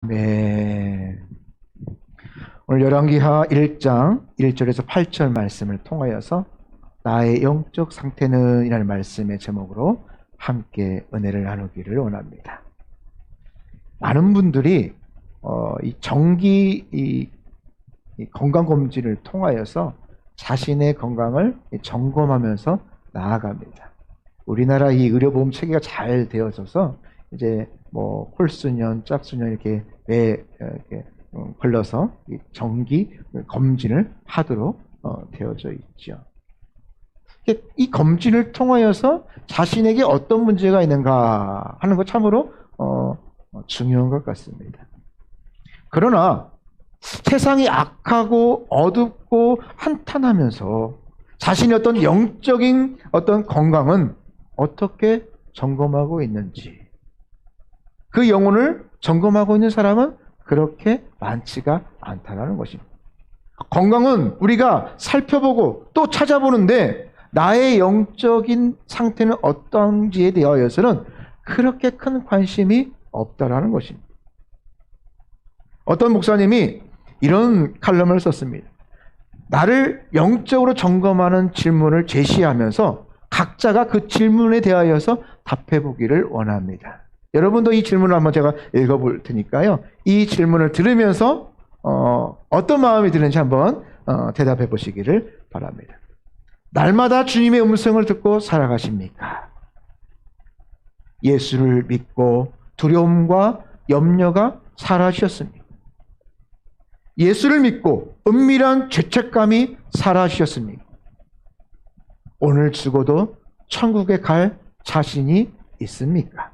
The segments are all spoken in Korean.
네. 오늘 열왕기하 1장 1절에서 8절 말씀을 통하여서 나의 영적 상태는 이라는 말씀의 제목으로 함께 은혜를 나누기를 원합니다. 많은 분들이 이 정기 건강검진을 통하여서 자신의 건강을 점검하면서 나아갑니다. 우리나라 이 의료보험 체계가 잘 되어져서 이제 뭐 홀수년, 짝수년 이렇게 걸러서 이 정기 검진을 하도록 되어져 있죠. 이 검진을 통하여서 자신에게 어떤 문제가 있는가 하는 것 참으로 중요한 것 같습니다. 그러나 세상이 악하고 어둡고 한탄하면서 자신의 어떤 영적인 어떤 건강은 어떻게 점검하고 있는지, 그 영혼을 점검하고 있는 사람은 그렇게 많지가 않다는 것입니다. 건강은 우리가 살펴보고 또 찾아보는데 나의 영적인 상태는 어떤지에 대하여서는 그렇게 큰 관심이 없다라는 것입니다. 어떤 목사님이 이런 칼럼을 썼습니다. 나를 영적으로 점검하는 질문을 제시하면서 각자가 그 질문에 대하여서 답해보기를 원합니다. 여러분도 이 질문을 한번 제가 읽어볼 테니까요. 이 질문을 들으면서 어떤 마음이 드는지 한번 대답해 보시기를 바랍니다. 날마다 주님의 음성을 듣고 살아가십니까? 예수를 믿고 두려움과 염려가 사라지셨습니까? 예수를 믿고 은밀한 죄책감이 사라지셨습니까? 오늘 죽어도 천국에 갈 자신이 있습니까?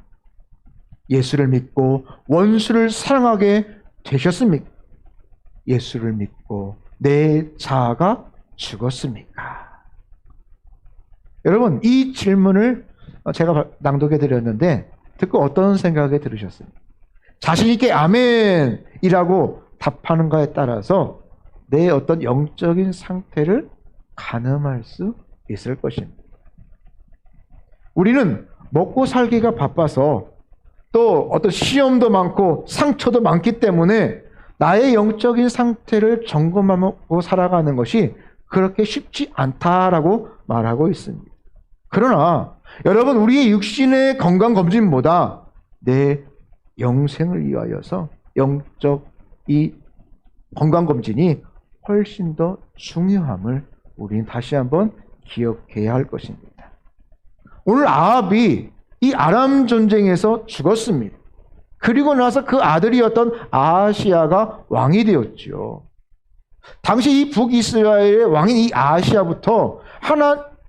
예수를 믿고 원수를 사랑하게 되셨습니까? 예수를 믿고 내 자아가 죽었습니까? 여러분, 이 질문을 제가 낭독해 드렸는데 듣고 어떤 생각이 들으셨습니까? 자신 있게 아멘이라고 답하는가에 따라서 내 어떤 영적인 상태를 가늠할 수 있을 것입니다. 우리는 먹고 살기가 바빠서 또 어떤 시험도 많고 상처도 많기 때문에 나의 영적인 상태를 점검하고 살아가는 것이 그렇게 쉽지 않다라고 말하고 있습니다. 그러나 여러분, 우리의 육신의 건강검진보다 내 영생을 위하여서 영적 이 건강검진이 훨씬 더 중요함을 우리는 다시 한번 기억해야 할 것입니다. 오늘 아합이 이 아람 전쟁에서 죽었습니다. 그리고 나서 그 아들이었던 아하시아가 왕이 되었죠. 당시 이 북이스라엘의 왕인 이 아하시아부터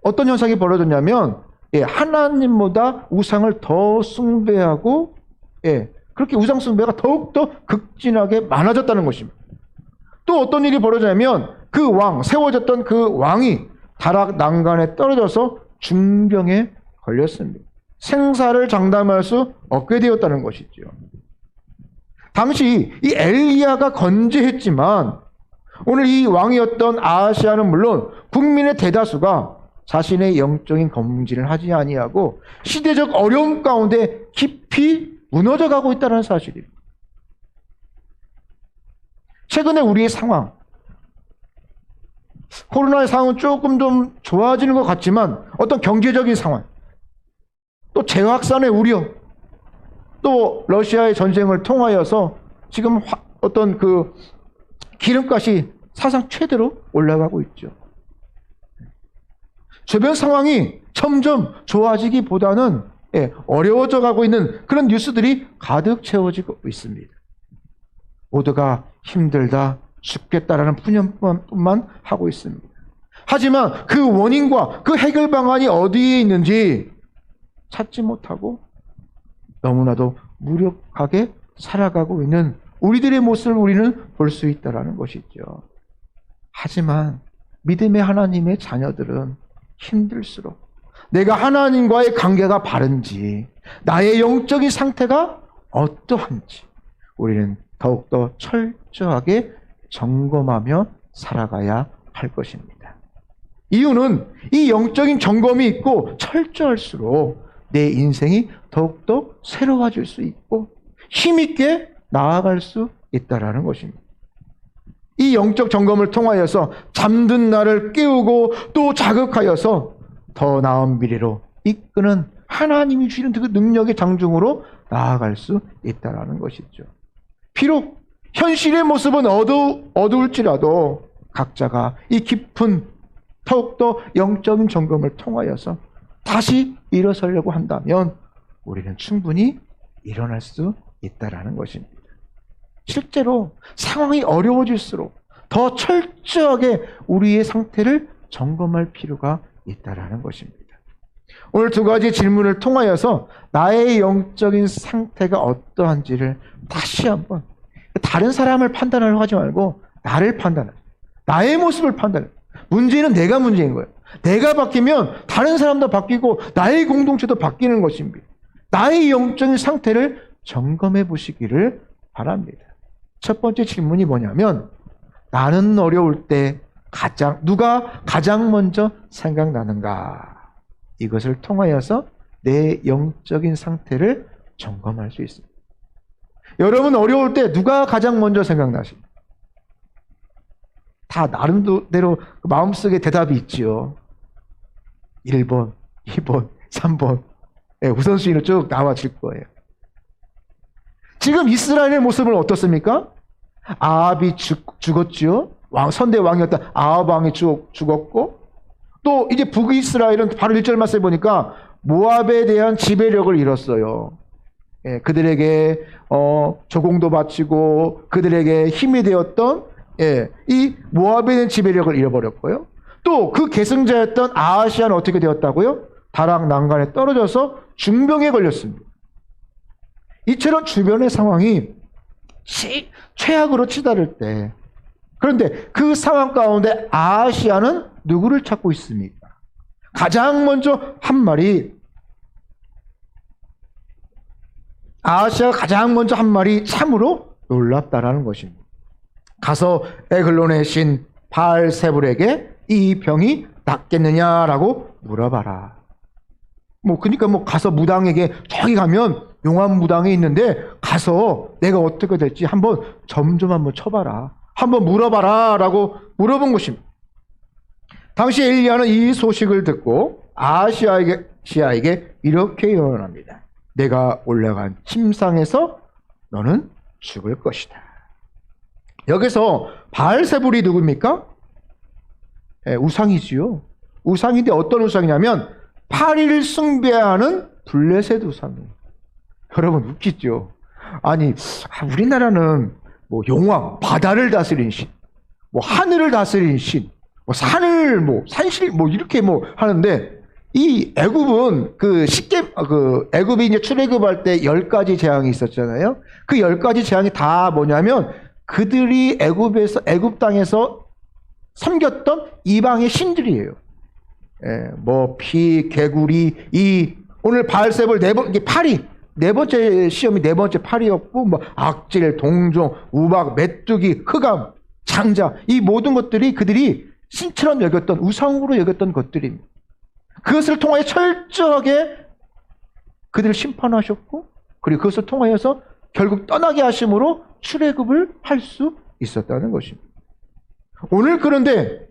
어떤 현상이 벌어졌냐면 하나님보다 우상을 더 숭배하고 그렇게 우상 숭배가 더욱더 극진하게 많아졌다는 것입니다. 또 어떤 일이 벌어졌냐면 그 왕, 세워졌던 그 왕이 다락 난간에 떨어져서 중병에 걸렸습니다. 생사를 장담할 수 없게 되었다는 것이죠. 당시 이 엘리야가 건재했지만 오늘 이 왕이었던 아하시아는 물론 국민의 대다수가 자신의 영적인 검진을 하지 아니하고 시대적 어려움 가운데 깊이 무너져 가고 있다는 사실입니다. 최근에 우리의 상황, 코로나의 상황은 조금 좀 좋아지는 것 같지만 어떤 경제적인 상황, 또 재확산의 우려, 또 러시아의 전쟁을 통하여서 지금 어떤 그 기름값이 사상 최대로 올라가고 있죠. 주변 상황이 점점 좋아지기보다는 어려워져 가고 있는 그런 뉴스들이 가득 채워지고 있습니다. 모두가 힘들다, 죽겠다라는 푸념만 하고 있습니다. 하지만 그 원인과 그 해결 방안이 어디에 있는지 찾지 못하고 너무나도 무력하게 살아가고 있는 우리들의 모습을 우리는 볼 수 있다는 것이죠. 하지만 믿음의 하나님의 자녀들은 힘들수록 내가 하나님과의 관계가 바른지, 나의 영적인 상태가 어떠한지 우리는 더욱더 철저하게 점검하며 살아가야 할 것입니다. 이유는 이 영적인 점검이 있고 철저할수록 내 인생이 더욱더 새로워질 수 있고 힘있게 나아갈 수 있다라는 것입니다. 이 영적 점검을 통하여서 잠든 나를 깨우고 또 자극하여서 더 나은 미래로 이끄는 하나님이 주시는 그 능력의 장중으로 나아갈 수 있다라는 것이죠. 비록 현실의 모습은 어두울지라도 각자가 이 깊은 더욱더 영적인 점검을 통하여서 다시 일어서려고 한다면 우리는 충분히 일어날 수 있다라는 것입니다. 실제로 상황이 어려워질수록 더 철저하게 우리의 상태를 점검할 필요가 있다라는 것입니다. 오늘 두 가지 질문을 통하여서 나의 영적인 상태가 어떠한지를 다시 한번 다른 사람을 판단하려고 하지 말고 나를 판단하라. 나의 모습을 판단해. 문제는 내가 문제인 거예요. 내가 바뀌면 다른 사람도 바뀌고 나의 공동체도 바뀌는 것입니다. 나의 영적인 상태를 점검해 보시기를 바랍니다. 첫 번째 질문이 뭐냐면 나는 어려울 때 누가 가장 먼저 생각나는가? 이것을 통하여서 내 영적인 상태를 점검할 수 있습니다. 여러분 어려울 때 누가 가장 먼저 생각나십니까? 다 나름대로 마음속에 대답이 있지요. 1번, 2번, 3번 우선순위로 쭉 나와질 거예요. 지금 이스라엘의 모습은 어떻습니까? 아합이 죽었지요. 선대 왕이었던 아합 왕이 죽었고 또 이제 북이스라엘은 바로 1절 말씀에 보니까 모압에 대한 지배력을 잃었어요. 그들에게 조공도 바치고 그들에게 힘이 되었던 이 모압에 대한 지배력을 잃어버렸고요. 또 그 계승자였던 아하시아는 어떻게 되었다고요? 다락 난간에 떨어져서 중병에 걸렸습니다. 이처럼 주변의 상황이 최악으로 치달을 때 그런데 그 상황 가운데 아하시아는 누구를 찾고 있습니까? 가장 먼저 한 말이 아하시아가 가장 먼저 한 말이 참으로 놀랍다라는 것입니다. 가서 에글론의 신 바알세불에게 이 병이 낫겠느냐라고 물어봐라. 그러니까 가서 무당에게 저기 가면 용암 무당이 있는데 가서 내가 어떻게 될지 한번 한번 쳐봐라. 한번 물어봐라라고 물어본 것입니다. 당시 엘리야는 이 소식을 듣고 아하시아에게 이렇게 예언합니다. 내가 올라간 침상에서 너는 죽을 것이다. 여기서 바알세불이 누굽니까? 우상이지요. 우상인데 어떤 우상이냐면 파리를 숭배하는 블레셋 우상이에요. 여러분 웃기죠? 아니 우리나라는 용왕, 바다를 다스린 신, 하늘을 다스린 신, 산을 산실 이렇게 하는데 이 애굽은 애굽이 이제 출애굽할 때 10가지 재앙이 있었잖아요. 그 10가지 재앙이 다 뭐냐면 그들이 애굽 땅에서 섬겼던 이방의 신들이에요. 피, 개구리, 오늘 바알세불 파리, 네 번째 시험이 네 번째 파리였고, 악질, 동종, 우박, 메뚜기, 흑암, 장자, 이 모든 것들이 그들이 신처럼 여겼던, 우상으로 여겼던 것들입니다. 그것을 통하여 철저하게 그들을 심판하셨고, 그리고 그것을 통하여서 결국 떠나게 하심으로 출애굽을 할 수 있었다는 것입니다. 오늘 그런데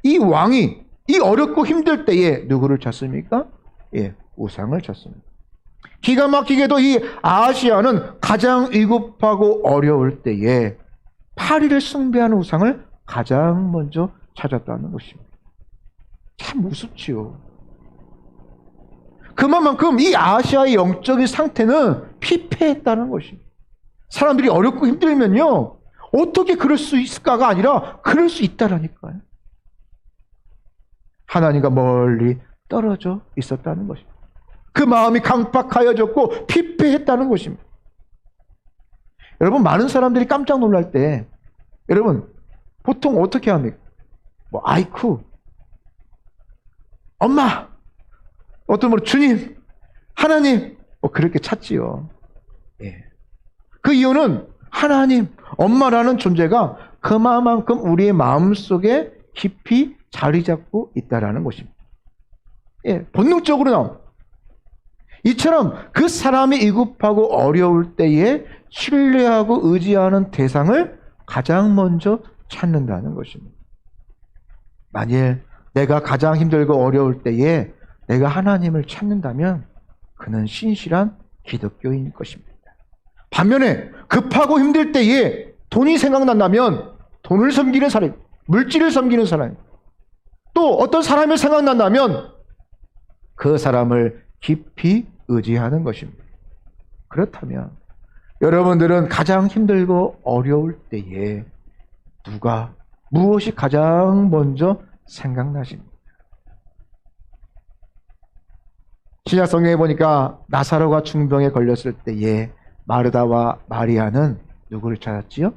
이 왕이 이 어렵고 힘들 때에 누구를 찾습니까? 우상을 찾습니다. 기가 막히게도 이 아하시아는 가장 위급하고 어려울 때에 파리를 숭배하는 우상을 가장 먼저 찾았다는 것입니다. 참 우습지요. 그만큼 이 아하시아의 영적인 상태는 피폐했다는 것입니다. 사람들이 어렵고 힘들면요, 어떻게 그럴 수 있을까가 아니라 그럴 수 있다라니까요. 하나님과 멀리 떨어져 있었다는 것입니다. 그 마음이 강팍하여졌고 피폐했다는 것입니다. 여러분, 많은 사람들이 깜짝 놀랄 때 여러분 보통 어떻게 합니까? 아이쿠, 엄마, 어떤 분은 주님, 하나님, 그렇게 찾지요. 그 이유는 하나님, 엄마라는 존재가 그만큼 우리의 마음속에 깊이 자리 잡고 있다라는 것입니다. 본능적으로 나옵니다. 이처럼 그 사람이 위급하고 어려울 때에 신뢰하고 의지하는 대상을 가장 먼저 찾는다는 것입니다. 만일 내가 가장 힘들고 어려울 때에 내가 하나님을 찾는다면 그는 신실한 기독교인일 것입니다. 반면에 급하고 힘들 때에 돈이 생각난다면 돈을 섬기는 사람, 물질을 섬기는 사람, 또 어떤 사람이 생각난다면 그 사람을 깊이 의지하는 것입니다. 그렇다면 여러분들은 가장 힘들고 어려울 때에 무엇이 가장 먼저 생각나십니까? 신약성경에 보니까 나사로가 중병에 걸렸을 때에 마르다와 마리아는 누구를 찾았지요?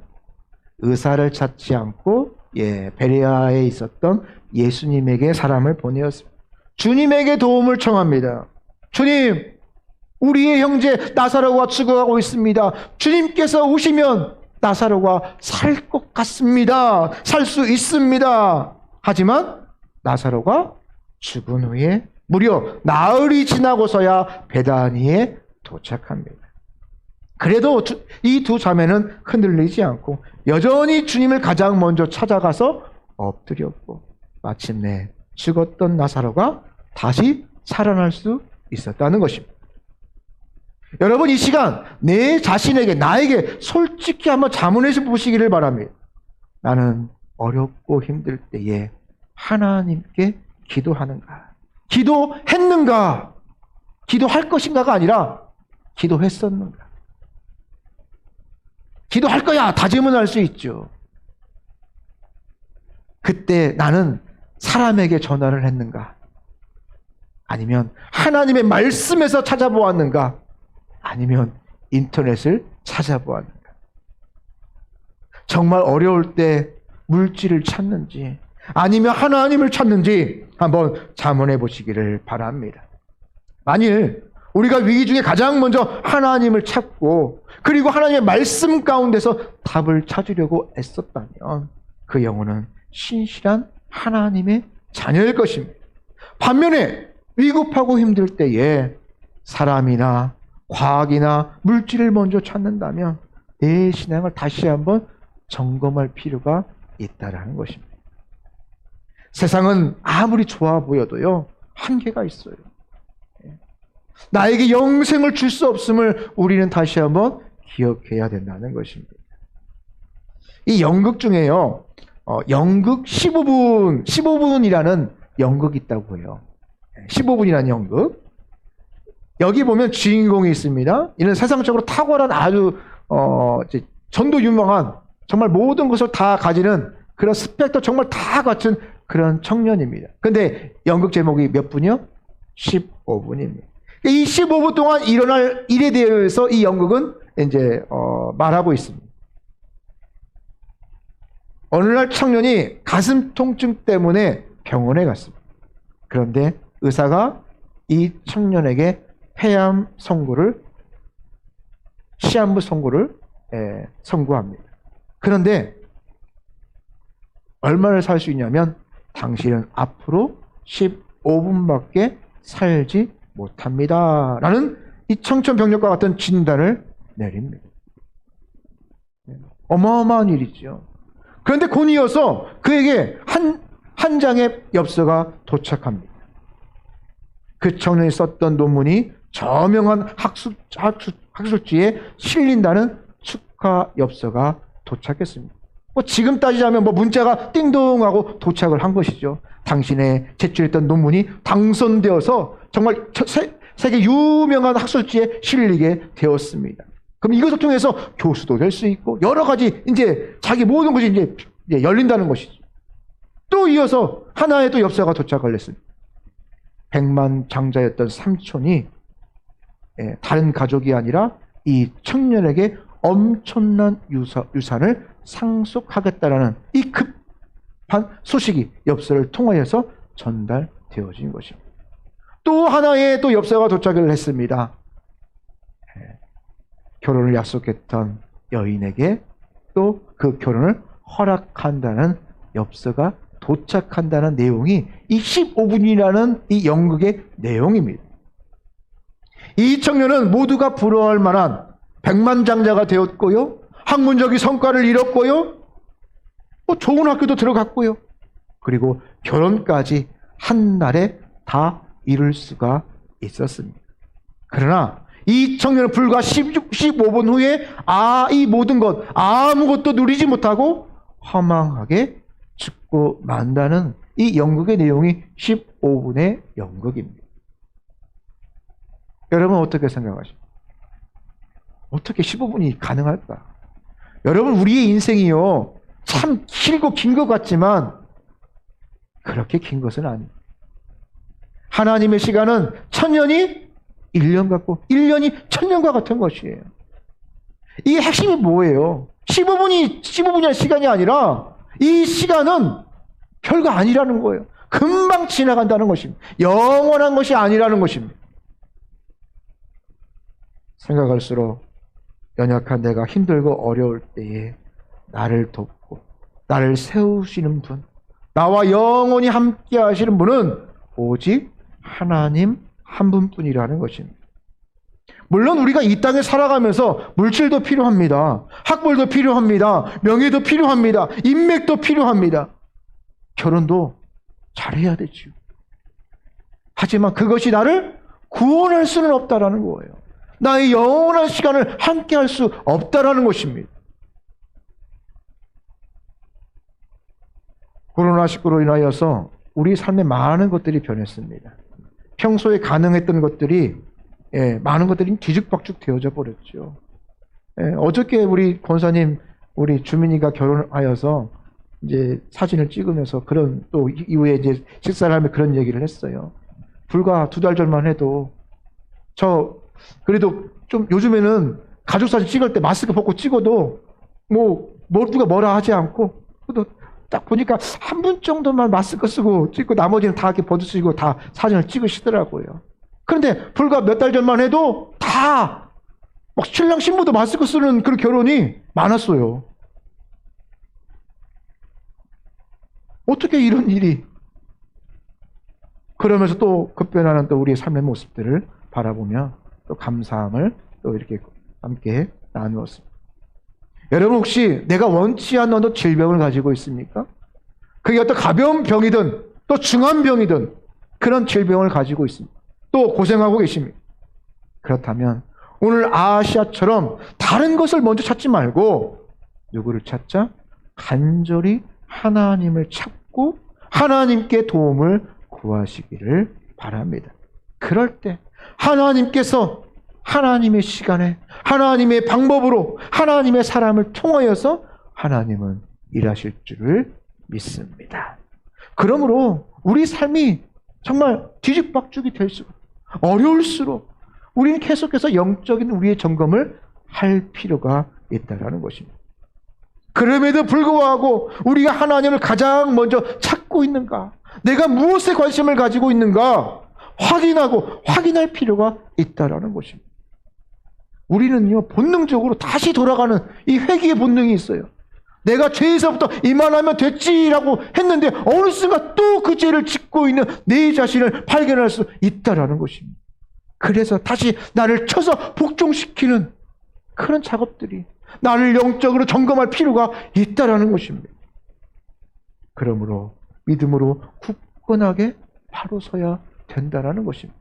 의사를 찾지 않고 베레아에 있었던 예수님에게 사람을 보내었습니다. 주님에게 도움을 청합니다. 주님, 우리의 형제 나사로가 죽어가고 있습니다. 주님께서 오시면 나사로가 살 것 같습니다. 살 수 있습니다. 하지만 나사로가 죽은 후에 무려 나흘이 지나고서야 베다니에 도착합니다. 그래도 이 두 자매는 흔들리지 않고 여전히 주님을 가장 먼저 찾아가서 엎드렸고 마침내 죽었던 나사로가 다시 살아날 수 있었다는 것입니다. 여러분, 이 시간 내 자신에게, 나에게 솔직히 한번 자문해서 보시기를 바랍니다. 나는 어렵고 힘들 때에 하나님께 기도하는가? 기도했는가? 기도할 것인가가 아니라 기도했었는가? 기도할 거야 다짐은 할 수 있죠. 그때 나는 사람에게 전화를 했는가? 아니면 하나님의 말씀에서 찾아보았는가? 아니면 인터넷을 찾아보았는가? 정말 어려울 때 물질을 찾는지 아니면 하나님을 찾는지 한번 자문해 보시기를 바랍니다. 만일 우리가 위기 중에 가장 먼저 하나님을 찾고 그리고 하나님의 말씀 가운데서 답을 찾으려고 애썼다면 그 영혼은 신실한 하나님의 자녀일 것입니다. 반면에 위급하고 힘들 때에 사람이나 과학이나 물질을 먼저 찾는다면 내 신앙을 다시 한번 점검할 필요가 있다라는 것입니다. 세상은 아무리 좋아 보여도요, 한계가 있어요. 나에게 영생을 줄 수 없음을 우리는 다시 한번 기억해야 된다는 것입니다. 이 연극 중에요, 연극 15분이라는 연극이 있다고 해요. 15분이라는 연극. 여기 보면 주인공이 있습니다. 이는 세상적으로 탁월한 아주 전도 유명한 정말 모든 것을 다 가지는 그런 스펙도 정말 다 갖춘 그런 청년입니다. 근데 연극 제목이 몇 분이요? 15분입니다. 이 15분 동안 일어날 일에 대해서 이 연극은 이제 말하고 있습니다. 어느 날 청년이 가슴 통증 때문에 병원에 갔습니다. 그런데 의사가 이 청년에게 시한부 선고를 선고합니다. 그런데 얼마를 살 수 있냐면 당신은 앞으로 15분밖에 살지 못합니다. 라는 이 청천벽력과 같은 진단을 내립니다. 어마어마한 일이죠. 그런데 곧 이어서 그에게 한 장의 엽서가 도착합니다. 그 청년이 썼던 논문이 저명한 학술지에 실린다는 축하 엽서가 도착했습니다. 지금 따지자면 문자가 띵동하고 도착을 한 것이죠. 당신의 제출했던 논문이 당선되어서 정말 세계 유명한 학술지에 실리게 되었습니다. 그럼 이것을 통해서 교수도 될 수 있고 여러 가지 이제 자기 모든 것이 이제 열린다는 것이죠. 또 이어서 하나의 또 엽서가 도착을 했습니다. 백만장자였던 삼촌이 다른 가족이 아니라 이 청년에게 엄청난 유산을 상속하겠다라는 이 급한 소식이 엽서를 통하여서 전달되어진 것입니다. 또 하나의 또 엽서가 도착을 했습니다. 결혼을 약속했던 여인에게 또 그 결혼을 허락한다는 엽서가 도착한다는 내용이 이 15분이라는 이 연극의 내용입니다. 이 청년은 모두가 부러워할 만한 백만장자가 되었고요. 학문적인 성과를 이뤘고요. 좋은 학교도 들어갔고요. 그리고 결혼까지 한날에 다 이룰 수가 있었습니다. 그러나 이 청년은 불과 15분 후에 이 모든 것 아무것도 누리지 못하고 허망하게 죽고 만다는 이 연극의 내용이 15분의 연극입니다. 여러분 어떻게 생각하십니까? 어떻게 15분이 가능할까? 여러분 우리의 인생이요 참 길고 긴 것 같지만 그렇게 긴 것은 아닙니다. 하나님의 시간은 1000년이 1년 같고 1년이 1000년과 같은 것이에요. 이 핵심이 뭐예요? 15분이 시간이 아니라 이 시간은 별거 아니라는 거예요. 금방 지나간다는 것입니다. 영원한 것이 아니라는 것입니다. 생각할수록 연약한 내가 힘들고 어려울 때에 나를 돕고 나를 세우시는 분, 나와 영원히 함께 하시는 분은 오직 하나님 한 분뿐이라는 것입니다. 물론 우리가 이 땅에 살아가면서 물질도 필요합니다. 학벌도 필요합니다. 명예도 필요합니다. 인맥도 필요합니다. 결혼도 잘해야 되죠. 하지만 그것이 나를 구원할 수는 없다라는 거예요. 나의 영원한 시간을 함께 할 수 없다라는 것입니다. 코로나19로 인하여서 우리 삶에 많은 것들이 변했습니다. 평소에 가능했던 것들이 많은 것들이 뒤죽박죽 되어져 버렸죠. 어저께 우리 권사님, 우리 주민이가 결혼하여서 이제 사진을 찍으면서 그런 또 이후에 이제 식사를 하면 그런 얘기를 했어요. 불과 2달 전만 해도 그래도 좀 요즘에는 가족 사진 찍을 때 마스크 벗고 찍어도 누가 뭐라 하지 않고 또 딱 보니까 한 분 정도만 마스크 쓰고 찍고 나머지는 다 이렇게 벗으시고 다 사진을 찍으시더라고요. 그런데 불과 몇 달 전만 해도 다 막 신랑 신부도 마스크 쓰는 그런 결혼이 많았어요. 어떻게 이런 일이? 그러면서 또 급변하는 또 우리의 삶의 모습들을 바라보며 또 감사함을 또 이렇게 함께 나누었습니다. 여러분 혹시 내가 원치 않는 어떤 질병을 가지고 있습니까? 그게 어떤 가벼운 병이든 또 중한 병이든 그런 질병을 가지고 있습니다. 또 고생하고 계십니다. 그렇다면 오늘 아시아처럼 다른 것을 먼저 찾지 말고 누구를 찾자? 간절히 하나님을 찾고 하나님께 도움을 구하시기를 바랍니다. 그럴 때 하나님께서 하나님의 시간에 하나님의 방법으로 하나님의 사람을 통하여서 하나님은 일하실 줄을 믿습니다. 그러므로 우리 삶이 정말 뒤죽박죽이 될수록 어려울수록 우리는 계속해서 영적인 우리의 점검을 할 필요가 있다는 것입니다. 그럼에도 불구하고 우리가 하나님을 가장 먼저 찾고 있는가? 내가 무엇에 관심을 가지고 있는가? 확인할 필요가 있다는 것입니다. 우리는요, 본능적으로 다시 돌아가는 이 회개의 본능이 있어요. 내가 죄에서부터 이만하면 됐지라고 했는데 어느 순간 또 그 죄를 짓고 있는 내 자신을 발견할 수 있다는 것입니다. 그래서 다시 나를 쳐서 복종시키는 그런 작업들이 나를 영적으로 점검할 필요가 있다는 것입니다. 그러므로 믿음으로 굳건하게 바로 서야 된다는 것입니다.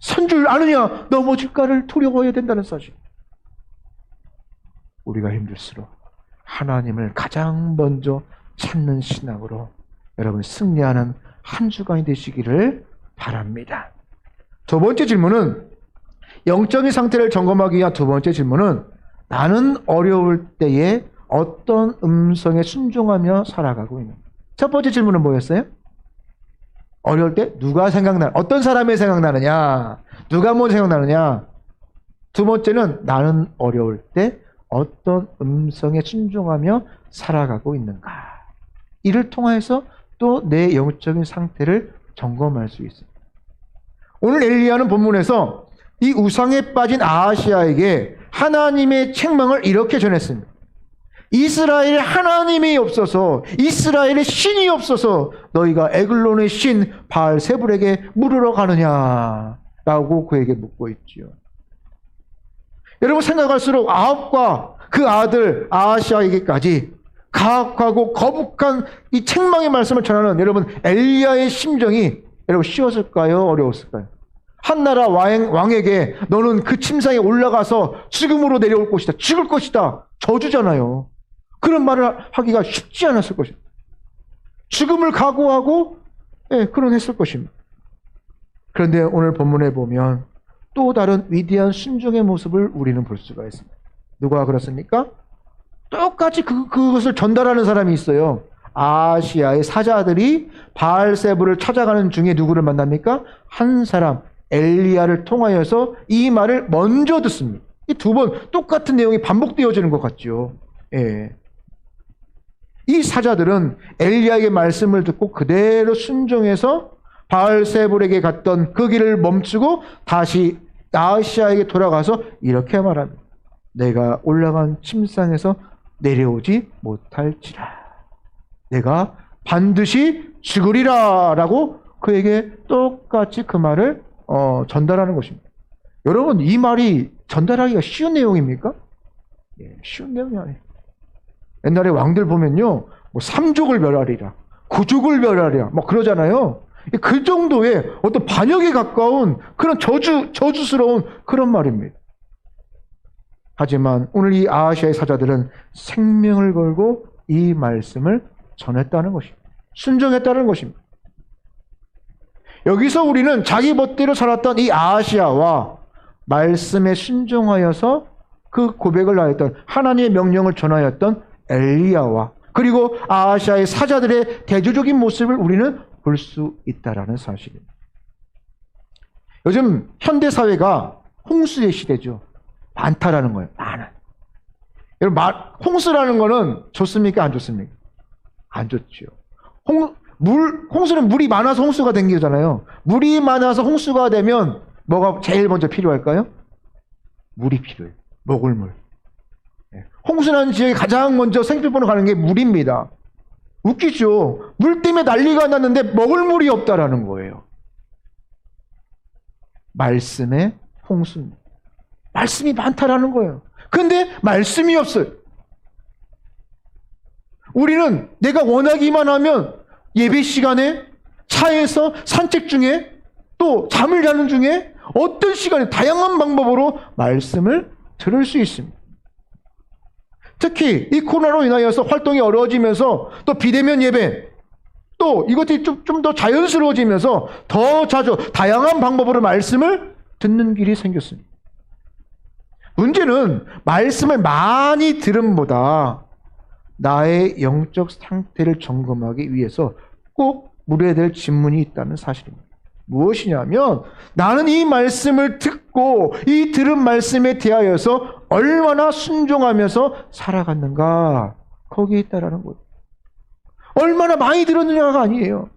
선 줄 아느냐? 넘어질까를 두려워해야 된다는 사실. 우리가 힘들수록 하나님을 가장 먼저 찾는 신앙으로 여러분 승리하는 한 주간이 되시기를 바랍니다. 두 번째 질문은 영적인 상태를 점검하기 위한 두 번째 질문은 나는 어려울 때에 어떤 음성에 순종하며 살아가고 있는가? 첫 번째 질문은 뭐였어요? 어려울 때 누가 어떤 사람이 생각나느냐? 누가 먼저 생각나느냐? 두 번째는 나는 어려울 때 어떤 음성에 순종하며 살아가고 있는가? 이를 통해서 또 내 영적인 상태를 점검할 수 있습니다. 오늘 엘리야는 본문에서 이 우상에 빠진 아하시아에게 하나님의 책망을 이렇게 전했습니다. 이스라엘에 하나님이 없어서, 이스라엘에 신이 없어서 너희가 에글론의 신 바알세불에게 물으러 가느냐라고 그에게 묻고 있지요. 여러분 생각할수록 아합과 그 아들 아하시아에게까지 가혹하고 거북한 이 책망의 말씀을 전하는 여러분 엘리야의 심정이 여러분 쉬웠을까요? 어려웠을까요? 한나라 왕에게 너는 그 침상에 올라가서 죽음으로 내려올 것이다. 죽을 것이다. 저주잖아요. 그런 말을 하기가 쉽지 않았을 것입니다. 죽음을 각오하고 그런 했을 것입니다. 그런데 오늘 본문에 보면 또 다른 위대한 순종의 모습을 우리는 볼 수가 있습니다. 누가 그렇습니까? 똑같이 그것을 전달하는 사람이 있어요. 아시아의 사자들이 바알세불을 찾아가는 중에 누구를 만납니까? 한 사람 엘리야를 통하여서 이 말을 먼저 듣습니다. 이 두 번 똑같은 내용이 반복되어지는 것 같죠. 예. 이 사자들은 엘리야의 말씀을 듣고 그대로 순종해서 바알세불에게 갔던 그 길을 멈추고 다시 아하시아에게 돌아가서 이렇게 말합니다. 내가 올라간 침상에서 내려오지 못할지라. 내가 반드시 죽으리라 라고 그에게 똑같이 그 말을 전달하는 것입니다. 여러분 이 말이 전달하기가 쉬운 내용입니까? 예, 쉬운 내용이 아니에요. 옛날에 왕들 보면요, 뭐 3족을 멸하리라, 9족을 멸하리라, 막 그러잖아요. 그 정도의 어떤 반역에 가까운 그런 저주스러운 그런 말입니다. 하지만 오늘 이 아하시아의 사자들은 생명을 걸고 이 말씀을 전했다는 것입니다. 순종했다는 것입니다. 여기서 우리는 자기 멋대로 살았던 이 아하시아와 말씀에 순종하여서 그 고백을 하였던 하나님의 명령을 전하였던 엘리야와 그리고 아하시아의 사자들의 대조적인 모습을 우리는 볼 수 있다라는 사실입니다. 요즘 현대 사회가 홍수의 시대죠. 많다라는 거예요. 많아. 여러분 홍수라는 거는 좋습니까? 안 좋습니까? 안 좋죠. 홍수는 물이 많아서 홍수가 된 거잖아요. 물이 많아서 홍수가 되면 뭐가 제일 먼저 필요할까요? 물이 필요해요. 먹을 물. 홍수난 지역에 가장 먼저 생필품으로 가는 게 물입니다. 웃기죠. 물 때문에 난리가 났는데 먹을 물이 없다라는 거예요. 말씀의 홍수입니다. 말씀이 많다라는 거예요. 근데 말씀이 없어요. 우리는 내가 원하기만 하면 예배 시간에, 차에서, 산책 중에, 또 잠을 자는 중에 어떤 시간에 다양한 방법으로 말씀을 들을 수 있습니다. 특히 이 코로나로 인하여서 활동이 어려워지면서 또 비대면 예배, 또 이것들이 좀 더 자연스러워지면서 더 자주 다양한 방법으로 말씀을 듣는 길이 생겼습니다. 문제는 말씀을 많이 들음보다 나의 영적 상태를 점검하기 위해서 꼭 물어야 될 질문이 있다는 사실입니다. 무엇이냐면 나는 이 말씀을 듣고 이 들은 말씀에 대하여서 얼마나 순종하면서 살아갔는가, 거기에 있다라는 거예요. 얼마나 많이 들었느냐가 아니에요.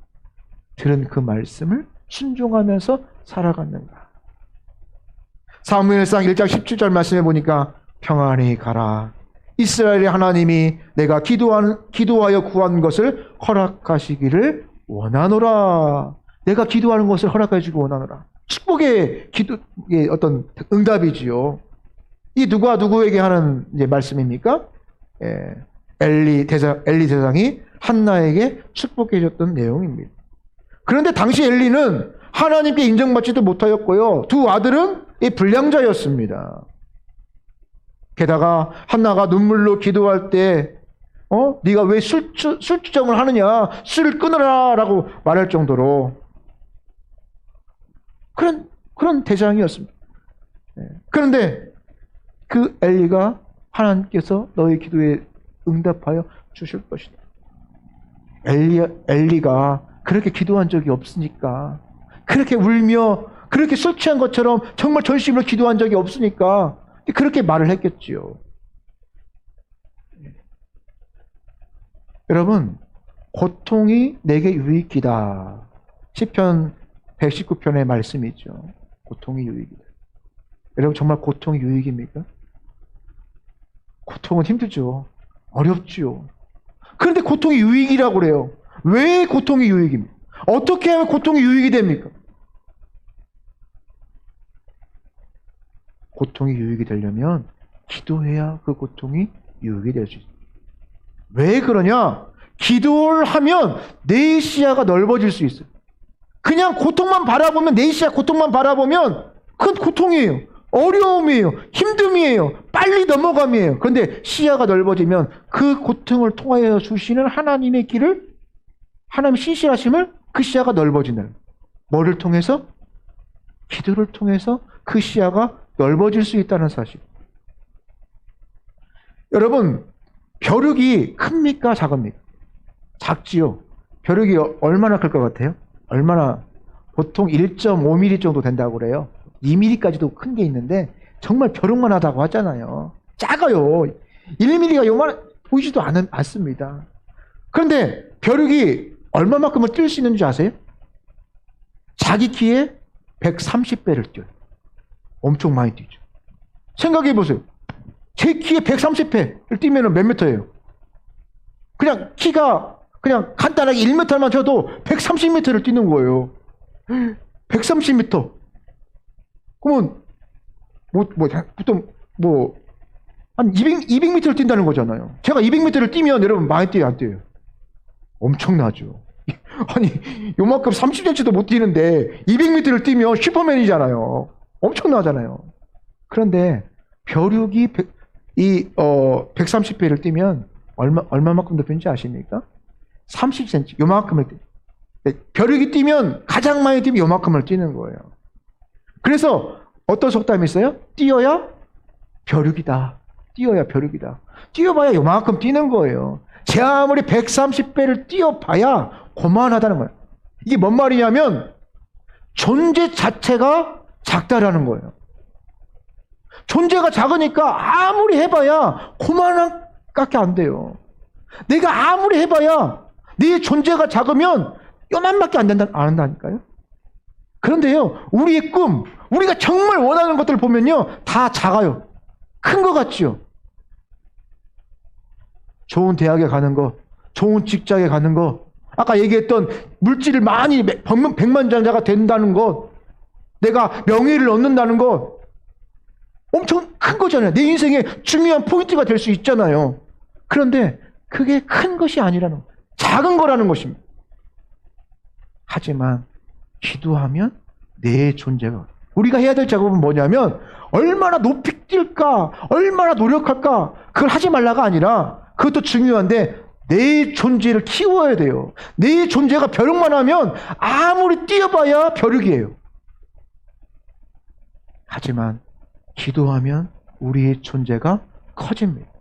들은 그 말씀을 순종하면서 살아갔는가. 사무엘상 1장 17절 말씀에 보니까 평안히 가라. 이스라엘의 하나님이 내가 기도하여 구한 것을 허락하시기를 원하노라. 내가 기도하는 것을 허락하시기를 원하노라. 축복의 기도의 어떤 응답이지요. 이 누가 누구에게 하는 말씀입니까? 엘리 대장이 한나에게 축복해 줬던 내용입니다. 그런데 당시 엘리는 하나님께 인정받지도 못하였고요. 두 아들은 불량자였습니다. 게다가 한나가 눈물로 기도할 때 네가 왜 술주정을 하느냐, 술을 끊으라 라고 말할 정도로 그런 대장이었습니다. 그런데 그 엘리가 하나님께서 너의 기도에 응답하여 주실 것이다. 엘리가 그렇게 기도한 적이 없으니까, 그렇게 울며 그렇게 술 취한 것처럼 정말 전심으로 기도한 적이 없으니까 그렇게 말을 했겠지요. 여러분, 고통이 내게 유익이다. 시편 119편의 말씀이죠. 고통이 유익이다. 여러분, 정말 고통이 유익입니까? 고통은 힘들죠. 어렵지요. 그런데 고통이 유익이라고 그래요. 왜 고통이 유익입니까? 어떻게 하면 고통이 유익이 됩니까? 고통이 유익이 되려면 기도해야 그 고통이 유익이 될 수 있어요. 왜 그러냐? 기도를 하면 내 시야가 넓어질 수 있어요. 그냥 고통만 바라보면, 내 시야 고통만 바라보면 그건 고통이에요. 어려움이에요. 힘듦이에요. 빨리 넘어감이에요. 그런데 시야가 넓어지면 그 고통을 통하여 주시는 하나님의 길을, 하나님의 신실하심을, 그 시야가 넓어진다는 거예요. 뭐를 통해서? 기도를 통해서 그 시야가 넓어질 수 있다는 사실. 여러분, 벼룩이 큽니까? 작습니까? 작지요. 벼룩이 얼마나 클 것 같아요? 얼마나? 보통 1.5mm 정도 된다고 그래요. 2mm까지도 큰 게 있는데 정말 벼룩만 하다고 하잖아요. 작아요. 1mm가 요만 보이지도 않습니다. 그런데 벼룩이 얼마만큼을 뛸 수 있는지 아세요? 자기 키에 130배를 뛰어요. 엄청 많이 뛰죠. 생각해 보세요. 제 키에 130배를 뛰면 몇 미터예요? 그냥 키가 그냥 간단하게 1m만 쳐도 130m를 뛰는 거예요. 130m. 그러면 보통 한 200m를 뛴다는 거잖아요. 제가 200m를 뛰면 여러분 많이 뛰어요, 안 뛰어요? 엄청나죠. 아니 요만큼 30cm도 못 뛰는데 200m를 뛰면 슈퍼맨이잖아요. 엄청나잖아요. 그런데 벼룩이 130배를 뛰면 얼마만큼 높은지 아십니까? 30cm, 요만큼을 벼룩이 뛰면, 가장 많이 뛰면 요만큼을 뛰는 거예요. 그래서 어떤 속담이 있어요? 뛰어야 벼룩이다. 뛰어야 벼룩이다. 뛰어봐야 요만큼 뛰는 거예요. 제 아무리 130배를 뛰어봐야 고만하다는 거예요. 이게 뭔 말이냐면 존재 자체가 작다라는 거예요. 존재가 작으니까 아무리 해봐야 고만한 깎게 안 돼요. 내가 아무리 해봐야 네 존재가 작으면 요만밖에 안 한다니까요. 그런데요, 우리의 꿈, 우리가 정말 원하는 것들을 보면요, 다 작아요. 큰 것 같지요. 좋은 대학에 가는 거, 좋은 직장에 가는 거, 아까 얘기했던 물질을 많이 백만장자가 된다는 것, 내가 명예를 얻는다는 것, 엄청 큰 거잖아요. 내 인생의 중요한 포인트가 될 수 있잖아요. 그런데 그게 큰 것이 아니라는 거예요. 작은 거라는 것입니다. 하지만 기도하면 내 존재가, 우리가 해야 될 작업은 뭐냐면 얼마나 높이 뛸까, 얼마나 노력할까, 그걸 하지 말라가 아니라, 그것도 중요한데 내 존재를 키워야 돼요. 내 존재가 벼룩만 하면 아무리 뛰어봐야 벼룩이에요. 하지만 기도하면 우리의 존재가 커집니다.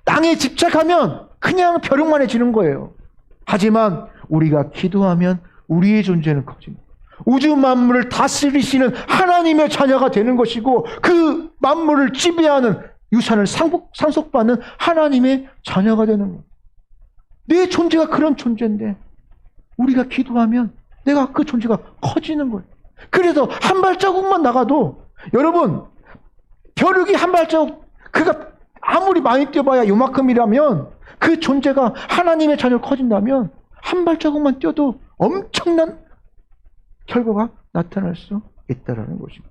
땅에 집착하면 그냥 벼룩만 해지는 거예요. 하지만 우리가 기도하면 우리의 존재는 커집니다. 우주 만물을 다스리시는 하나님의 자녀가 되는 것이고, 그 만물을 지배하는 유산을 상속받는 하나님의 자녀가 되는 거예요. 내 존재가 그런 존재인데 우리가 기도하면 내가 그 존재가 커지는 거예요. 그래서 한 발자국만 나가도, 여러분, 벼룩이 한 발자국, 그가 아무리 많이 뛰어봐야 요만큼이라면 그 존재가 하나님의 자녀로 커진다면 한 발자국만 뛰어도 엄청난 결과가 나타날 수 있다는 것입니다.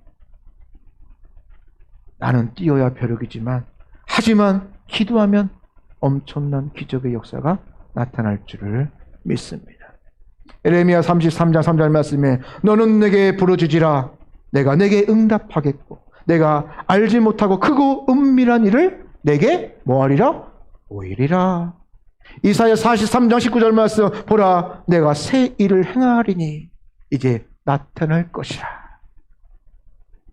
나는 뛰어야 벼룩이지만, 하지만 기도하면 엄청난 기적의 역사가 나타날 줄을 믿습니다. 에레미야 33장 3절 말씀에 너는 내게 부르짖으라 내가 내게 응답하겠고 내가 알지 못하고 크고 은밀한 일을 내게 뭐하리라? 보이리라. 이사야 43장 19절 말씀 보라 내가 새 일을 행하리니 이제 나타날 것이라.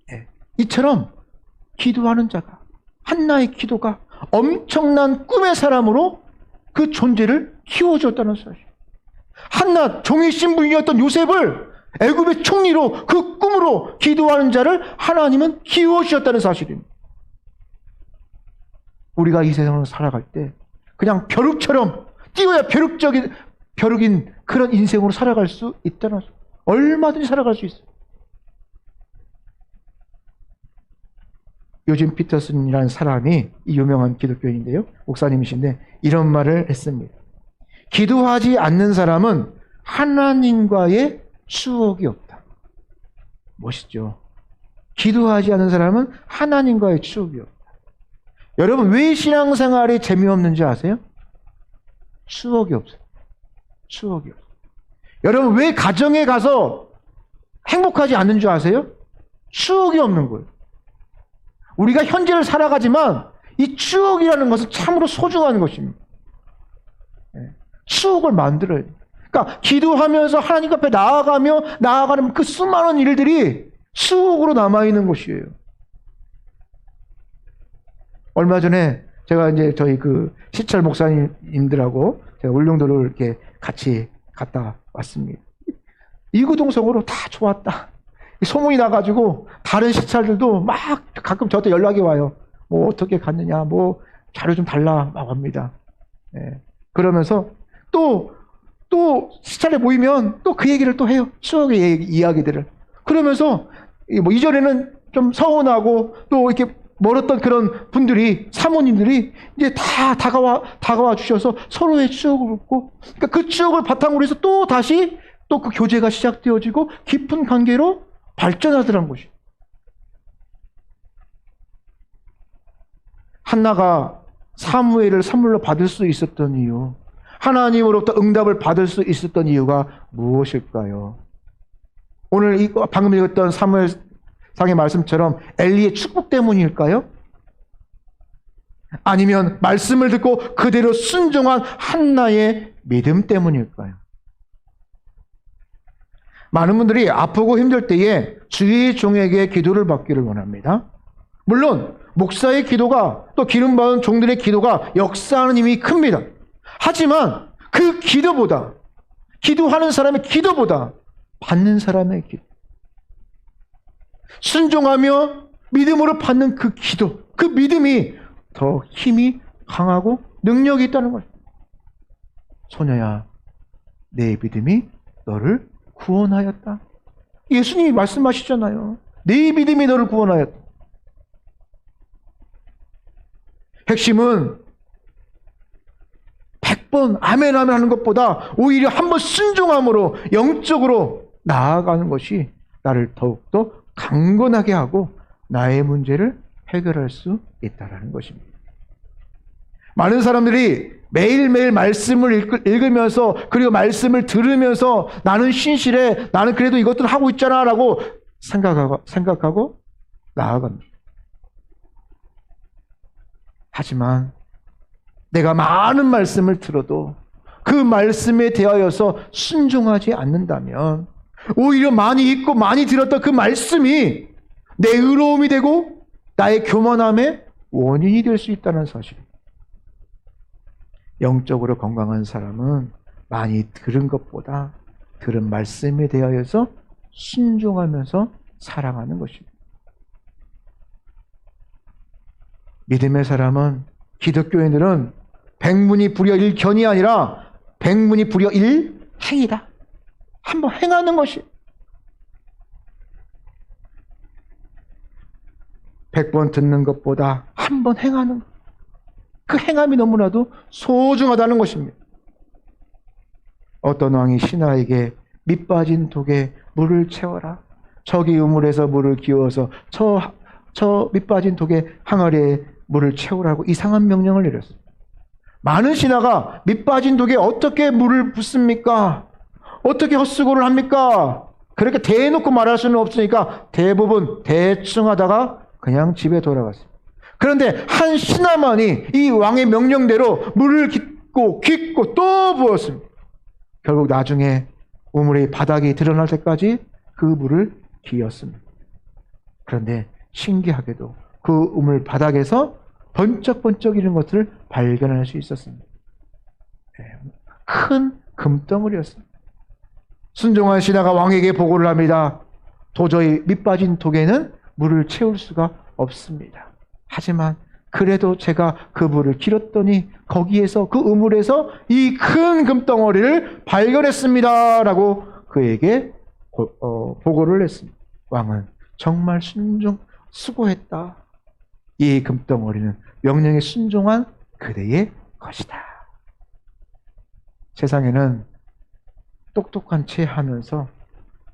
네. 이처럼 기도하는 자가, 한나의 기도가 엄청난 꿈의 사람으로 그 존재를 키워줬다는 사실. 한나 종의 신분이었던 요셉을 애굽의 총리로, 그 꿈으로 기도하는 자를 하나님은 키워주셨다는 사실입니다. 우리가 이 세상을 살아갈 때 그냥 벼룩처럼 뛰어야 벼룩인 그런 인생으로 살아갈 수 있다는 사실. 얼마든지 살아갈 수 있어요. 요즘 피터슨이라는 사람이, 이 유명한 기독교인인데요, 목사님이신데 이런 말을 했습니다. 기도하지 않는 사람은 하나님과의 추억이 없다. 멋있죠? 기도하지 않는 사람은 하나님과의 추억이 없다. 여러분, 왜 신앙생활이 재미없는지 아세요? 추억이 없어요. 추억이 없어요. 여러분, 왜 가정에 가서 행복하지 않는 줄 아세요? 추억이 없는 거예요. 우리가 현재를 살아가지만 이 추억이라는 것은 참으로 소중한 것입니다. 추억을 만들어야 돼요. 그러니까 기도하면서 하나님 앞에 나아가는 그 수많은 일들이 추억으로 남아있는 것이에요. 얼마 전에 제가 이제 저희 그 시찰 목사님들하고 제가 울릉도를 이렇게 같이 갔다 왔습니다. 이구동성으로 다 좋았다. 소문이 나가지고 다른 시찰들도 막 가끔 저한테 연락이 와요. 뭐 어떻게 갔느냐, 뭐 자료 좀 달라 막 합니다. 예. 그러면서 또 시찰에 모이면 또 그 얘기를 또 해요. 추억의 이야기들을. 그러면서 뭐 이전에는 좀 서운하고 또 이렇게 멀었던 그런 분들이, 사모님들이 이제 다 다가와 주셔서 서로의 추억을 묻고, 그러니까 그 추억을 바탕으로 해서 또 다시 또 그 교제가 시작되어지고 깊은 관계로 발전하더란 것이. 한나가 사무엘을 선물로 받을 수 있었던 이유, 하나님으로부터 응답을 받을 수 있었던 이유가 무엇일까요? 오늘 방금 읽었던 사무엘상의 말씀처럼 엘리의 축복 때문일까요? 아니면 말씀을 듣고 그대로 순종한 한나의 믿음 때문일까요? 많은 분들이 아프고 힘들 때에 주의 종에게 기도를 받기를 원합니다. 물론 목사의 기도가, 또 기름받은 종들의 기도가 역사하는 힘이 큽니다. 하지만 그 기도보다, 기도하는 사람의 기도보다 받는 사람의 기도, 순종하며 믿음으로 받는 그 기도, 그 믿음이 더 힘이 강하고 능력이 있다는 거예요. 소녀야, 내 믿음이 너를 구원하였다. 예수님이 말씀하시잖아요. 내 믿음이 너를 구원하였다. 핵심은 100번 아멘 아멘 하는 것보다 오히려 한번 순종함으로 영적으로 나아가는 것이 나를 더욱더 강건하게 하고 나의 문제를 해결할 수 있다는 것입니다. 많은 사람들이 매일매일 말씀을 읽으면서, 그리고 말씀을 들으면서 나는 신실해, 나는 그래도 이것들을 하고 있잖아 라고 생각하고 나아갑니다. 하지만 내가 많은 말씀을 들어도 그 말씀에 대하여서 순종하지 않는다면 오히려 많이 읽고 많이 들었던 그 말씀이 내 의로움이 되고 나의 교만함의 원인이 될 수 있다는 사실. 영적으로 건강한 사람은 많이 들은 것보다 들은 말씀에 대하여서 순종하면서 살아가는 것입니다. 믿음의 사람은, 기독교인들은 백문이 불여일견이 아니라 백문이 불여일행이다. 한번 행하는 것이. 100번 듣는 것보다 한번 행하는 것. 그 행함이 너무나도 소중하다는 것입니다. 어떤 왕이 신하에게 밑 빠진 독에 물을 채워라. 저기 우물에서 물을 기워서 저 밑 빠진 독에 항아리에 물을 채우라고 이상한 명령을 내렸습니다. 많은 신하가 밑 빠진 독에 어떻게 물을 붓습니까? 어떻게 헛수고를 합니까? 그렇게 대놓고 말할 수는 없으니까 대부분 대충 하다가 그냥 집에 돌아갔습니다. 그런데 한 신하만이 이 왕의 명령대로 물을 깃고 또 부었습니다. 결국 나중에 우물의 바닥이 드러날 때까지 그 물을 기었습니다. 그런데 신기하게도 그 우물 바닥에서 번쩍번쩍이는 것을 발견할 수 있었습니다. 큰 금덩어리였습니다. 순종한 신하가 왕에게 보고를 합니다. 도저히 밑 빠진 독에는 물을 채울 수가 없습니다. 하지만 그래도 제가 그 물을 길었더니 거기에서, 그 우물에서 이 큰 금덩어리를 발견했습니다 라고 그에게 보고를 했습니다. 왕은 정말 수고했다. 이 금덩어리는 명령에 순종한 그대의 것이다. 세상에는 똑똑한 채 하면서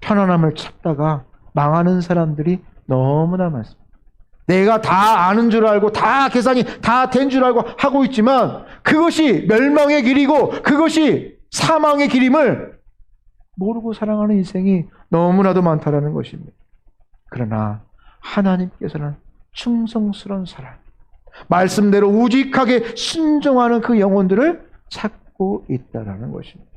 편안함을 찾다가 망하는 사람들이 너무나 많습니다. 내가 다 아는 줄 알고 다 계산이 다 된 줄 알고 하고 있지만 그것이 멸망의 길이고 그것이 사망의 길임을 모르고 살아가는 인생이 너무나도 많다라는 것입니다. 그러나 하나님께서는 충성스러운 사람, 말씀대로 우직하게 순종하는 그 영혼들을 찾고 있다라는 것입니다.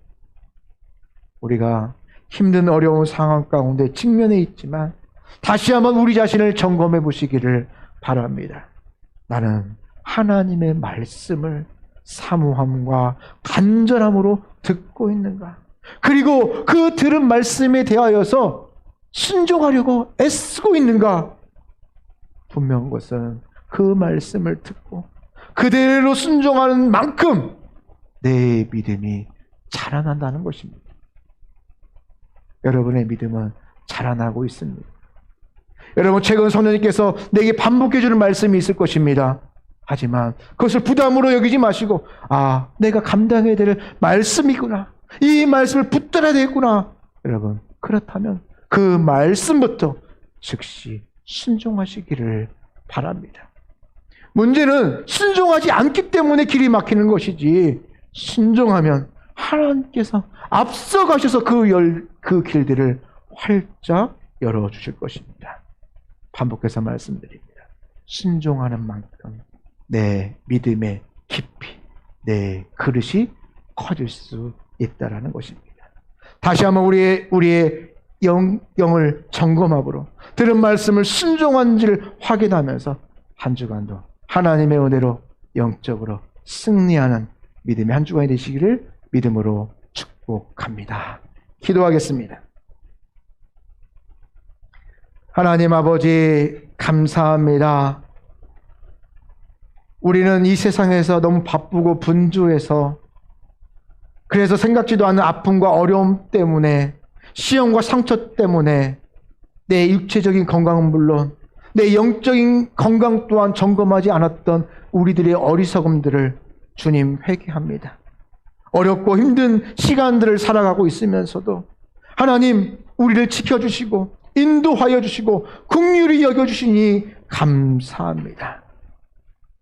우리가 힘든 어려운 상황 가운데 직면해 있지만 다시 한번 우리 자신을 점검해 보시기를 바랍니다. 나는 하나님의 말씀을 사모함과 간절함으로 듣고 있는가? 그리고 그 들은 말씀에 대하여서 순종하려고 애쓰고 있는가? 분명한 것은 그 말씀을 듣고 그대로 순종하는 만큼 내 믿음이 자라난다는 것입니다. 여러분의 믿음은 자라나고 있습니다. 여러분, 최근 성령님께서 내게 반복해 주는 말씀이 있을 것입니다. 하지만 그것을 부담으로 여기지 마시고, 아, 내가 감당해야 될 말씀이구나, 이 말씀을 붙들어야 되겠구나. 여러분, 그렇다면 그 말씀부터 즉시 순종하시기를 바랍니다. 문제는 순종하지 않기 때문에 길이 막히는 것이지, 순종하면 하나님께서 앞서가셔서 그 길들을 활짝 열어주실 것입니다. 반복해서 말씀드립니다. 순종하는 만큼 내 믿음의 깊이, 내 그릇이 커질 수 있다라는 것입니다. 다시 한번 우리의 영을 점검하므로 들은 말씀을 순종한지를 확인하면서 한 주간도 하나님의 은혜로 영적으로 승리하는 믿음의 한 주간이 되시기를 믿음으로 축복합니다. 기도하겠습니다. 하나님 아버지, 감사합니다. 우리는 이 세상에서 너무 바쁘고 분주해서, 그래서 생각지도 않은 아픔과 어려움 때문에, 시험과 상처 때문에 내 육체적인 건강은 물론 내 영적인 건강 또한 점검하지 않았던 우리들의 어리석음들을 주님 회개합니다. 어렵고 힘든 시간들을 살아가고 있으면서도 하나님 우리를 지켜주시고 인도하여 주시고 긍휼히 여겨주시니 감사합니다.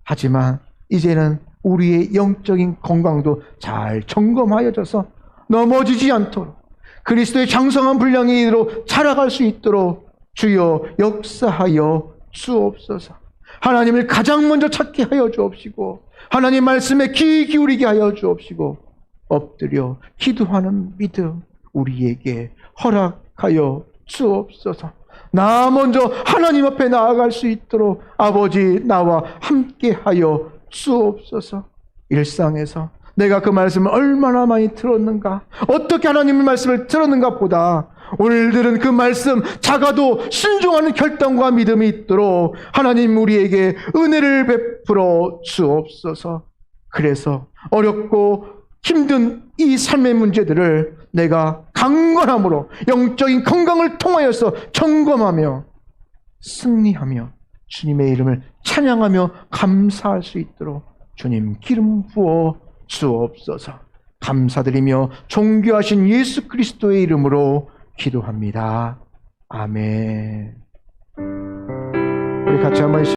하지만 이제는 우리의 영적인 건강도 잘 점검하여져서 넘어지지 않도록 그리스도의 장성한 분량으로 자라갈 수 있도록 주여 역사하여 주옵소서. 하나님을 가장 먼저 찾게 하여 주옵시고 하나님 말씀에 귀 기울이게 하여 주옵시고 엎드려 기도하는 믿음 우리에게 허락하여 주옵소서. 나 먼저 하나님 앞에 나아갈 수 있도록 아버지 나와 함께하여 주옵소서. 일상에서 내가 그 말씀을 얼마나 많이 들었는가, 어떻게 하나님의 말씀을 들었는가 보다 오늘들은 그 말씀 작아도 순종하는 결단과 믿음이 있도록 하나님 우리에게 은혜를 베풀어 주옵소서. 그래서 어렵고 힘든 이 삶의 문제들을 내가 강건함으로 영적인 건강을 통하여서 점검하며 승리하며 주님의 이름을 찬양하며 감사할 수 있도록 주님 기름 부어 주옵소서. 감사드리며 존귀하신 예수 그리스도의 이름으로 기도합니다. 아멘. 우리 같이 한번